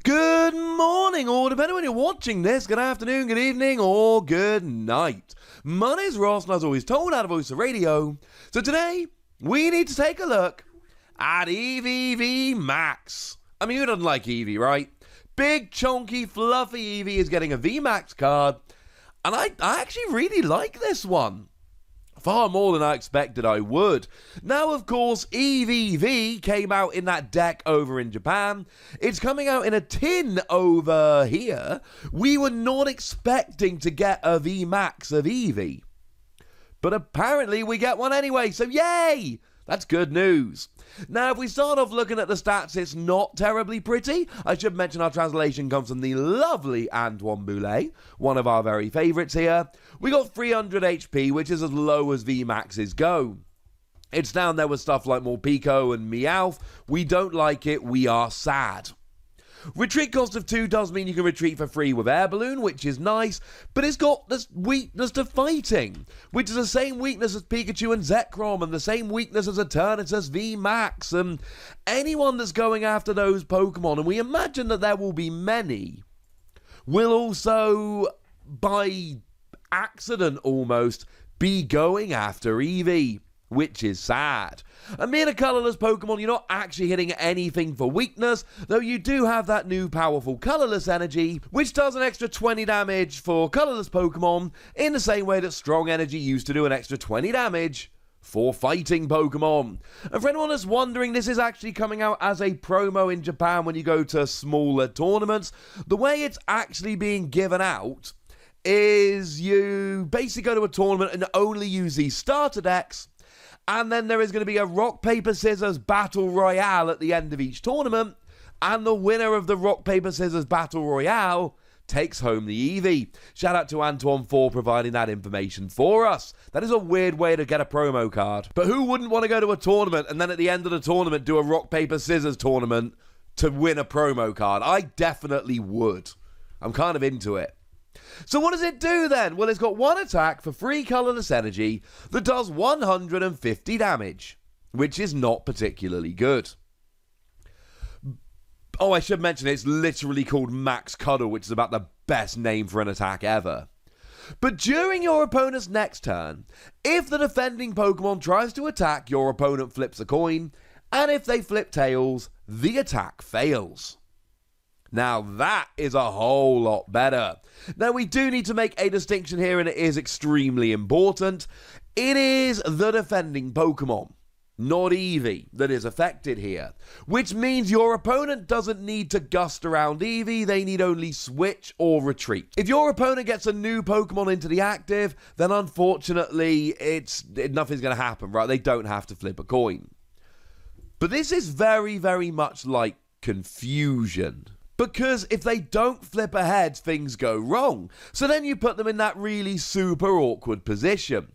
Good morning, or depending on when you're watching this, good afternoon, good evening, or good night. My name's Ross, and as always told out of Voice of Radio. So today, we need to take a look at Eevee VMAX. I mean, who doesn't like Eevee, right? Big, chunky, fluffy Eevee is getting a VMAX card, and I actually really like this one. Far more than I expected I would. Now, of course, Eevee V came out in that deck over in Japan. It's coming out in a tin over here. We were not expecting to get a VMAX of Eevee. But apparently we get one anyway, so yay! That's good news. Now, if we start off looking at the stats, it's not terribly pretty. I should mention our translation comes from the lovely Antoine Boulet, one of our very favourites here. We got 300 HP, which is as low as VMAXs go. It's down there with stuff like Morpeko and Meowth. We don't like it, we are sad. Retreat cost of 2 does mean you can retreat for free with Air Balloon, which is nice, but it's got this weakness to fighting, which is the same weakness as Pikachu and Zekrom, and the same weakness as Eternatus VMAX, and anyone that's going after those Pokemon, and we imagine that there will be many, will also, by accident almost, be going after Eevee, which is sad. And being a colourless Pokemon, you're not actually hitting anything for weakness, though you do have that new powerful colourless energy, which does an extra 20 damage for colourless Pokemon, in the same way that strong energy used to do an extra 20 damage for fighting Pokemon. And for anyone that's wondering, this is actually coming out as a promo in Japan when you go to smaller tournaments. The way it's actually being given out is you basically go to a tournament and only use these starter decks, and then there is going to be a rock, paper, scissors battle royale at the end of each tournament, and the winner of the rock, paper, scissors battle royale takes home the Eevee. Shout out to Antoine for providing that information for us. That is a weird way to get a promo card. But who wouldn't want to go to a tournament and then at the end of the tournament do a rock, paper, scissors tournament to win a promo card? I definitely would. I'm kind of into it. So what does it do then? Well, it's got one attack for free colourless energy that does 150 damage, which is not particularly good. Oh, I should mention it's literally called Max Cuddle, which is about the best name for an attack ever. But during your opponent's next turn, if the defending Pokemon tries to attack, your opponent flips a coin, and if they flip tails, the attack fails. Now that is a whole lot better. Now we do need to make a distinction here, and it is extremely important. It is the defending Pokemon, not Eevee, that is affected here. Which means your opponent doesn't need to gust around Eevee, they need only switch or retreat. If your opponent gets a new Pokemon into the active, then unfortunately nothing's going to happen, right? They don't have to flip a coin. But this is very, very much like Confusion. Because if they don't flip ahead, things go wrong. So then you put them in that really super awkward position.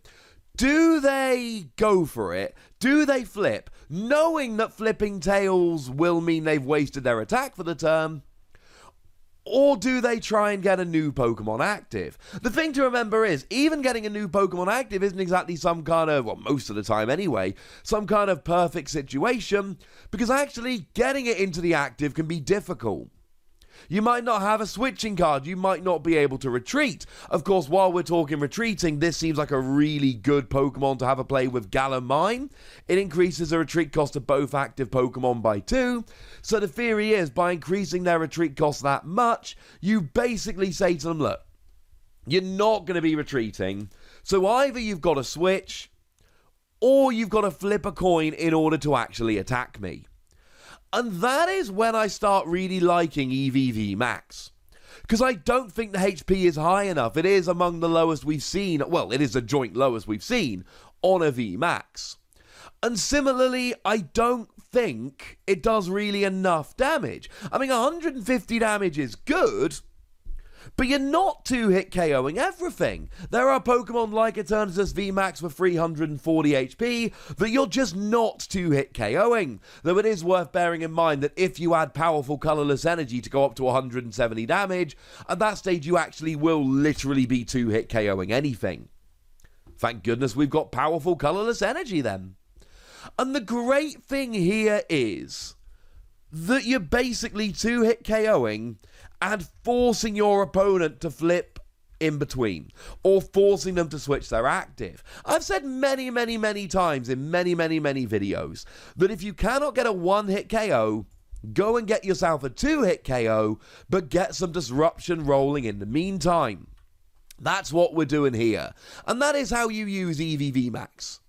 Do they go for it? Do they flip, knowing that flipping tails will mean they've wasted their attack for the turn? Or do they try and get a new Pokemon active? The thing to remember is, even getting a new Pokemon active isn't exactly some kind of, well, most of the time anyway, some kind of perfect situation, because actually getting it into the active can be difficult. You might not have a switching card, you might not be able to retreat. Of course, while we're talking retreating, this seems like a really good Pokemon to have a play with Galamine. It increases the retreat cost of both active Pokemon by 2. So the theory is, by increasing their retreat cost that much, you basically say to them, look, you're not going to be retreating, so either you've got to switch, or you've got to flip a coin in order to actually attack me. And that is when I start really liking Eevee VMAX. Because I don't think the HP is high enough. It is among the lowest we've seen. Well, it is the joint lowest we've seen on a VMAX. And similarly, I don't think it does really enough damage. I mean, 150 damage is good, but you're not 2-hit KOing everything. There are Pokemon like Eternatus VMAX with 340 HP that you're just not 2-hit KOing. Though it is worth bearing in mind that if you add powerful colourless energy to go up to 170 damage, at that stage you actually will literally be 2-hit KOing anything. Thank goodness we've got powerful colourless energy then. And the great thing here is that you're basically 2-hit KOing and forcing your opponent to flip in between, or forcing them to switch their active. I've said many, many, many times in many, many, many videos that if you cannot get a 1-hit KO, go and get yourself a 2-hit KO, but get some disruption rolling in the meantime. That's what we're doing here. And that is how you use Eevee VMAX.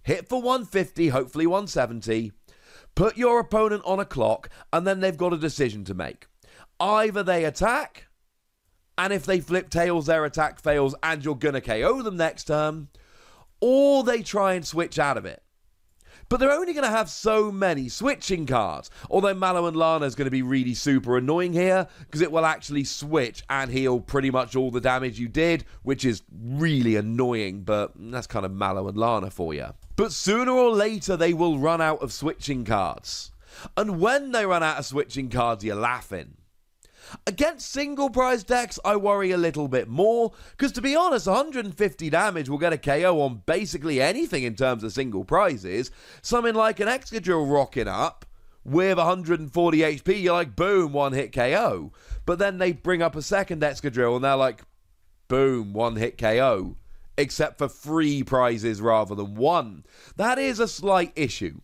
Hit for 150, hopefully 170. Put your opponent on a clock, and then they've got a decision to make. Either they attack, and if they flip tails, their attack fails, and you're going to KO them next turn, or they try and switch out of it. But they're only going to have so many switching cards, although Mallow and Lana is going to be really super annoying here, because it will actually switch and heal pretty much all the damage you did, which is really annoying, but that's kind of Mallow and Lana for you. But sooner or later, they will run out of switching cards. And when they run out of switching cards, you're laughing. Against single prize decks, I worry a little bit more, because to be honest, 150 damage will get a KO on basically anything in terms of single prizes. Something like an Excadrill rocking up with 140 HP, you're like, boom, 1-hit KO. But then they bring up a second Excadrill and they're like, boom, 1-hit KO. Except for 3 prizes rather than 1. That is a slight issue.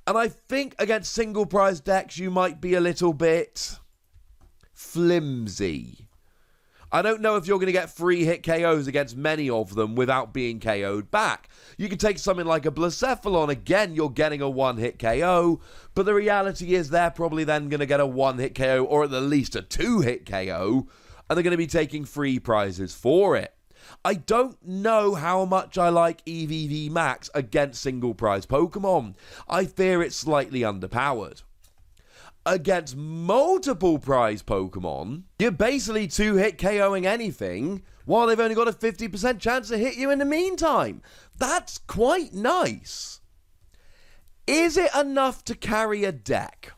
And I think against single prize decks, you might be a little bit flimsy. I don't know if you're going to get 3-hit KOs against many of them without being KO'd back. You can take something like a Blacephalon. Again, you're getting a 1-hit KO, but the reality is they're probably then going to get a 1-hit KO or at the least a 2-hit KO, and they're going to be taking 3 prizes for it. I don't know how much I like Eevee VMAX against single prize Pokemon. I fear it's slightly underpowered. Against multiple prize Pokemon, you're basically 2-hit KOing anything while they've only got a 50% chance to hit you in the meantime. That's quite nice. Is it enough to carry a deck?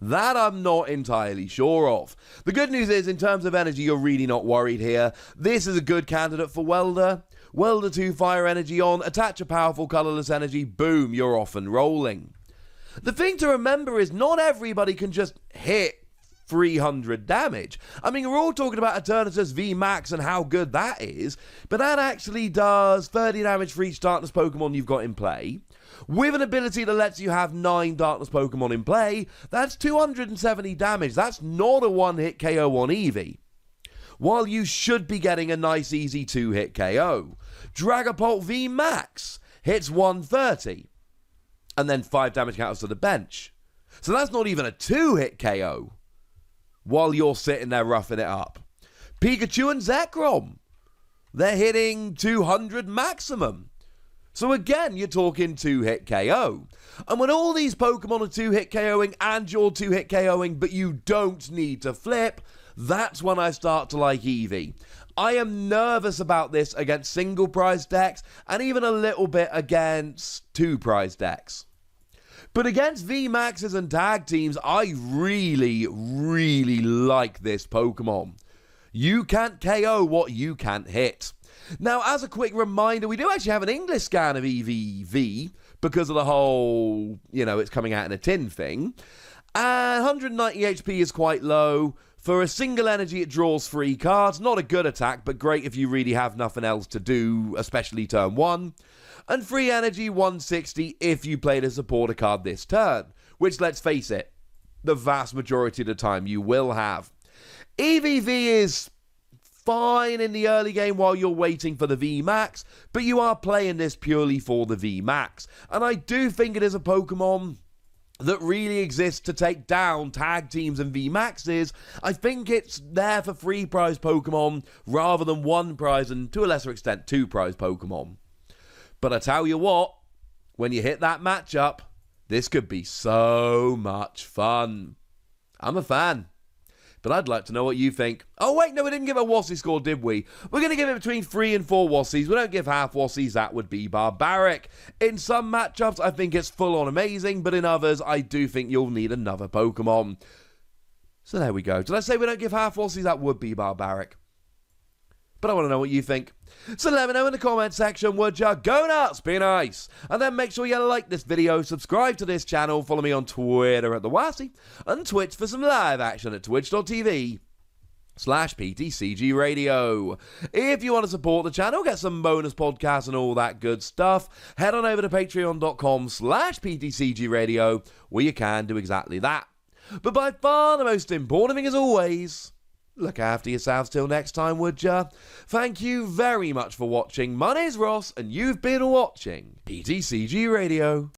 That I'm not entirely sure of. The good news is, in terms of energy, you're really not worried here. This is a good candidate for Welder. Welder 2 fire energy on, attach a powerful colorless energy, boom, you're off and rolling. The thing to remember is not everybody can just hit 300 damage. I mean, we're all talking about Eternatus VMAX and how good that is, but that actually does 30 damage for each Darkness Pokemon you've got in play. With an ability that lets you have 9 Darkness Pokemon in play, that's 270 damage. That's not a 1-hit KO on Eevee. While you should be getting a nice easy 2-hit KO. Dragapult VMAX hits 130. And then 5 damage counters to the bench. So that's not even a 2-hit KO. While you're sitting there roughing it up. Pikachu and Zekrom. They're hitting 200 maximum. So again, you're talking 2-hit KO. And when all these Pokemon are 2-hit KOing and you're 2-hit KOing, but you don't need to flip, that's when I start to like Eevee. I am nervous about this against single prize decks and even a little bit against 2 prize decks. But against VMAXs and tag teams, I really, really like this Pokemon. You can't KO what you can't hit. Now, as a quick reminder, we do actually have an English scan of Eevee V because of the whole, it's coming out in a tin thing. And 190 HP is quite low. For a single energy, it draws 3 cards. Not a good attack, but great if you really have nothing else to do, especially turn 1. And free energy, 160 if you played a supporter card this turn. Which, let's face it, the vast majority of the time you will have. Eevee V is fine in the early game while you're waiting for the VMAX, but you are playing this purely for the VMAX. And I do think it is a Pokemon that really exists to take down tag teams and VMAXs. I think it's there for 3 prize Pokemon rather than 1 prize and to a lesser extent 2 prize Pokemon. But I tell you what, when you hit that matchup, this could be so much fun. I'm a fan. But I'd like to know what you think. Oh wait, no, we didn't give a Wassy score, did we? We're going to give it between 3 and 4 Wassies. We don't give half Wassies, that would be barbaric. In some matchups, I think it's full on amazing, but in others, I do think you'll need another Pokemon. So there we go. Did I say we don't give half Wassies? That would be barbaric. but I want to know what you think. So let me know in the comment section, would ya? Go nuts, be nice. And then make sure you like this video, subscribe to this channel, follow me on Twitter at the Wassy, and Twitch for some live action at twitch.tv/PTCGRadio. If you want to support the channel, get some bonus podcasts and all that good stuff, head on over to patreon.com/PTCGRadio, where you can do exactly that. But by far the most important thing as always, look after yourselves till next time, would ya? Thank you very much for watching. My name's Ross, and you've been watching PTCG Radio.